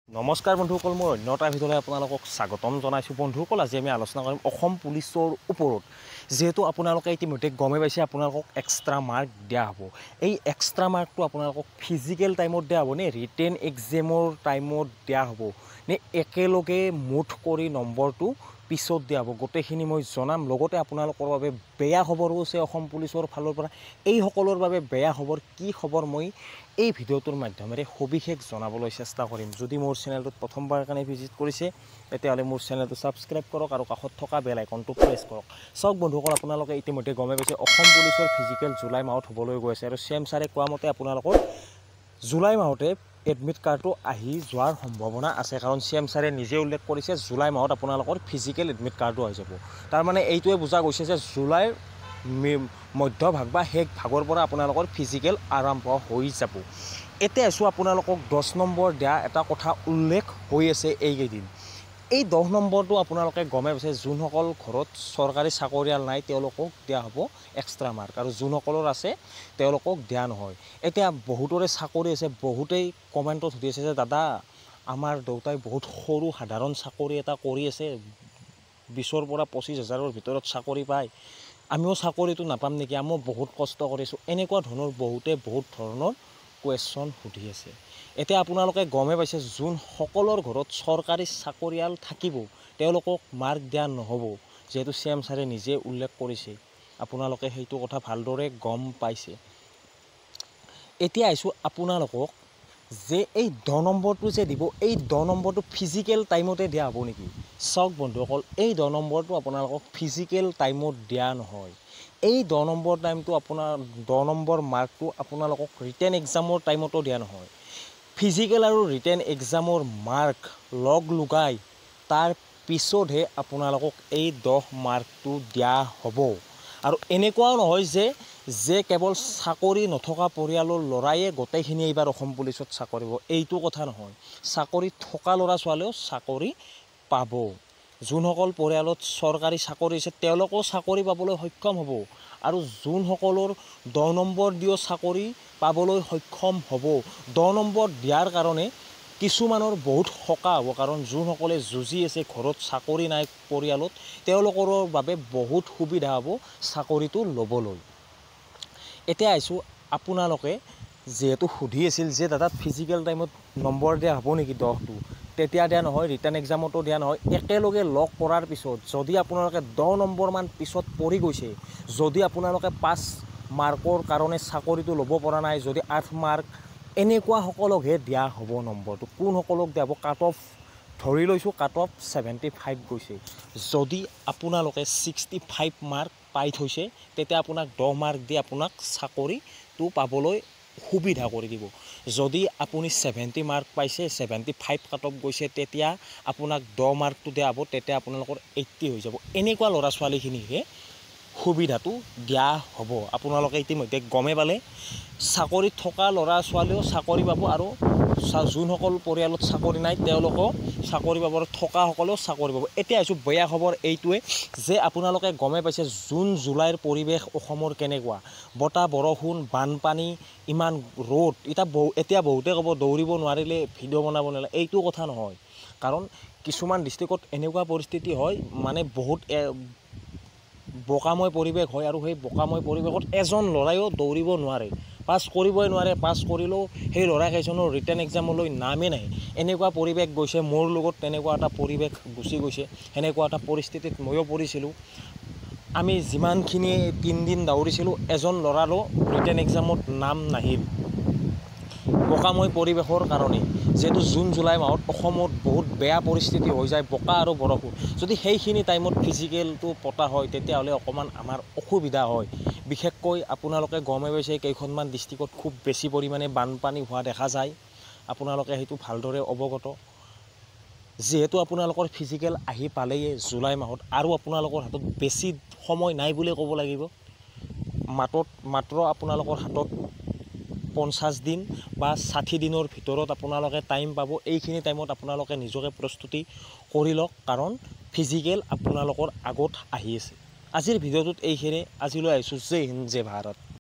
নমস্কাৰ বন্ধুসকল, মই অন্যতাৰ ভিতৰলৈ আপোনালোকক স্বাগতম জনাইছোঁ। বন্ধুসকল, আজি আমি আলোচনা কৰিম অসম পুলিচৰ ওপৰত। যিহেতু আপোনালোকে ইতিমধ্যে গমে পাইছে আপোনালোকক এক্সট্ৰা মাৰ্ক দিয়া হ'ব। এই এক্সট্ৰা মাৰ্কটো আপোনালোকক ফিজিকেল টাইমত দিয়া হ'ব নে ৰিটেন এক্সামৰ টাইমত দিয়া হ'ব নে একেলগে মুঠ কৰি নম্বৰটো পিছত দিয়া হ'ব, গোটেইখিনি মই জনাম। লগতে আপোনালোকৰ বাবে বেয়া খবৰো আছে অসম পুলিচৰ ফালৰ পৰা। এই সকলৰ বাবে বেয়া খবৰ কি খবৰ মই এই ভিডিঅ'টোৰ মাধ্যমেৰে সবিশেষ জনাবলৈ চেষ্টা কৰিম। যদি মোৰ চেনেলটোত প্ৰথমবাৰ কাৰণে ভিজিট কৰিছে তেতিয়াহ'লে মোৰ চেনেলটো ছাবস্ক্ৰাইব কৰক আৰু কাষত থকা বেল আইকনটো প্ৰেছ কৰক। চাওক বন্ধুসকল, আপোনালোকে ইতিমধ্যে গমে পাইছে অসম পুলিচৰ ফিজিকেল জুলাই মাহত হ'বলৈ গৈ আছে আৰু CM ছাৰে কোৱা মতে আপোনালোকৰ জুলাই মাহতে এডমিট কাৰ্ডটো আহি যোৱাৰ সম্ভাৱনা আছে। কাৰণ CM ছাৰে নিজে উল্লেখ কৰিছে জুলাই মাহত আপোনালোকৰ ফিজিকেল এডমিট কাৰ্ডটো আহি যাব। তাৰমানে এইটোৱে বুজা গৈছে যে জুলাইৰ মধ্যভাগ বা শেষ ভাগৰ পৰা আপোনালোকৰ ফিজিকেল আৰম্ভ হৈ যাব। এতিয়া আছোঁ আপোনালোকক 10 নম্বৰ দিয়া এটা কথা উল্লেখ হৈ আছে এইকেইদিন। এই 10 নম্বৰটো আপোনালোকে গমে পাইছে যোনসকল ঘৰত চৰকাৰী চাকৰিয়াল নাই তেওঁলোকক দিয়া হ'ব এক্সট্ৰা মাৰ্ক, আৰু যোনসকলৰ আছে তেওঁলোকক দিয়া নহয়। এতিয়া বহুতৰে চাকৰি আছে, বহুতেই কমেণ্টত সুধি আছে যে দাদা আমাৰ দেউতাই বহুত সৰু সাধাৰণ চাকৰি এটা কৰি আছে, 20,000 পৰা 25,000ৰ ভিতৰত চাকৰি পায়, আমিও চাকৰিটো নাপাম নেকি, আমিও বহুত কষ্ট কৰিছোঁ। এনেকুৱা ধৰণৰ বহুত ধৰণৰ কুৱেশ্যন সুধি আছে। এতিয়া আপোনালোকে গমে পাইছে যোনসকলৰ ঘৰত চৰকাৰী চাকৰিয়াল থাকিব তেওঁলোকক মাৰ্ক দিয়া নহ'ব, যিহেতু CM ছাৰে নিজে উল্লেখ কৰিছে। আপোনালোকে সেইটো কথা ভালদৰে গম পাইছে। এতিয়া আহিছোঁ আপোনালোকক যে এই 10 নম্বৰটো যে দিব, এই 10 নম্বৰটো ফিজিকেল টাইমতে দিয়া হ'ব নেকি? চাওক বন্ধুসকল, এই 10 নম্বৰটো আপোনালোকক ফিজিকেল টাইমত দিয়া নহয়। এই 10 নম্বৰ টাইমটো 10 নম্বৰ মাৰ্কটো আপোনালোকক ৰিটেন এক্সামৰ টাইমতো দিয়া নহয়। ফিজিকেল আৰু ৰিটেন এক্সামৰ মাৰ্ক লগ লগাই তাৰ পিছতহে আপোনালোকক এই 10 মাৰ্কটো দিয়া হ'ব। আৰু এনেকুৱাও নহয় যে কেৱল চাকৰি নথকা পৰিয়ালৰ ল'ৰায়ে গোটেইখিনি এইবাৰ অসম পুলিচত চাকৰি পাব, এইটো কথা নহয়। চাকৰি থকা ল'ৰা ছোৱালীয়েও চাকৰি পাব। যোনসকল পৰিয়ালত চৰকাৰী চাকৰি আছে তেওঁলোকেও চাকৰি পাবলৈ সক্ষম হ'ব, আৰু যোনসকলৰ 10 নম্বৰ দিও চাকৰি পাবলৈ সক্ষম হ'ব। 10 নম্বৰ দিয়াৰ কাৰণে কিছুমানৰ বহুত সকাহ হ'ব, কাৰণ যোনসকলে যুঁজি আছে ঘৰত চাকৰি নাই পৰিয়ালত তেওঁলোকৰ বাবে বহুত সুবিধা হ'ব চাকৰিটো ল'বলৈ। এতিয়া আহিছোঁ আপোনালোকে যিহেতু সুধি আছিল যে দাদা ফিজিকেল টাইমত নম্বৰ দিয়া হ'ব নেকি 10টো, তেতিয়া দিয়া নহয়, ৰিটাৰ্ণ এক্সামতো দিয়া নহয়। একেলগে লগ কৰাৰ পিছত যদি আপোনালোকে 10 নম্বৰমান পিছত পৰি গৈছে, যদি আপোনালোকে 5 মাৰ্কৰ কাৰণে চাকৰিটো ল'ব পৰা নাই, যদি 8 মাৰ্ক, এনেকুৱা সকলকহে দিয়া হ'ব নম্বৰটো। কোনসকলক দিয়া হ'ব? কাট অফ ধৰি লৈছোঁ, কাট অফ 75 গৈছে। যদি আপোনালোকে 65 মাৰ্ক পাই থৈছে তেতিয়া আপোনাক 10 মাৰ্ক দি আপোনাক চাকৰিটো পাবলৈ সুবিধা কৰি দিব। যদি আপুনি 70 মাৰ্ক পাইছে, 75 কাট অফ গৈছে, তেতিয়া আপোনাক 10 মাৰ্কটো দিয়া হ'ব, তেতিয়া আপোনালোকৰ 80 হৈ যাব। এনেকুৱা ল'ৰা ছোৱালীখিনিহে সুবিধাটো দিয়া হ'ব। আপোনালোকে ইতিমধ্যে গমে পালে চাকৰিত থকা ল'ৰা ছোৱালীও চাকৰি পাব, আৰু যোনসকল পৰিয়ালত চাকৰি নাই তেওঁলোকেও চাকৰি পাব, আৰু থকাসকলেও চাকৰি পাব। এতিয়া আহিছোঁ বেয়া খবৰ এইটোৱে যে আপোনালোকে গমে পাইছে জুন জুলাইৰ পৰিৱেশ অসমৰ কেনেকুৱা, বতাহ বৰষুণ বানপানী ইমান ৰ'দ। এতিয়া বহুতে ক'ব দৌৰিব নোৱাৰিলে ভিডিঅ' বনাব নোৱাৰিলে, এইটো কথা নহয়। কাৰণ কিছুমান ডিষ্ট্ৰিক্টত এনেকুৱা পৰিস্থিতি হয়, মানে বহুত বোকাময় পৰিৱেশ হয়, আৰু সেই বোকাময় পৰিৱেশত এজন ল'ৰাইও দৌৰিব নোৱাৰে, পাছ কৰিবই নোৱাৰে। পাছ কৰিলেও সেই ল'ৰাকেইজনৰ ৰিটাৰ্ণ এক্সামলৈ নামেই নাহে। এনেকুৱা পৰিৱেশ গৈছে, মোৰ লগত তেনেকুৱা এটা পৰিৱেশ গুচি গৈছে। সেনেকুৱা এটা পৰিস্থিতিত ময়ো পৰিছিলোঁ। আমি যিমানখিনি 3 দিন দৌৰিছিলোঁ, এজন ল'ৰাৰো ৰিটাৰ্ণ এক্সামত নাম নাহিল বোকাময় পৰিৱেশৰ কাৰণে। যিহেতু জুন জুলাই মাহত অসমত বহুত বেয়া পৰিস্থিতি হৈ যায়, বোকা আৰু বৰষুণ। যদি সেইখিনি টাইমত ফিজিকেলটো পতা হয় তেতিয়াহ'লে অকণমান আমাৰ অসুবিধা হয়। বিশেষকৈ আপোনালোকে গমে পাইছে কেইখনমান ডিষ্ট্ৰিক্টত খুব বেছি পৰিমাণে বানপানী হোৱা দেখা যায়। আপোনালোকে সেইটো ভালদৰে অৱগত। যিহেতু আপোনালোকৰ ফিজিকেল আহি পালেই জুলাই মাহত, আৰু আপোনালোকৰ হাতত বেছি সময় নাই বুলিয়ে ক'ব লাগিব। মাত্ৰ আপোনালোকৰ হাতত 50 দিন বা 60 দিনৰ ভিতৰত আপোনালোকে টাইম পাব। এইখিনি টাইমত আপোনালোকে নিজকে প্ৰস্তুতি কৰি লওক, কাৰণ ফিজিকেল আপোনালোকৰ আগত আহি আছে। আজিৰ ভিডিঅ'টোত এইখিনি। আজিলৈ আহিছোঁ। জয় হিন্দ, জয় ভাৰত।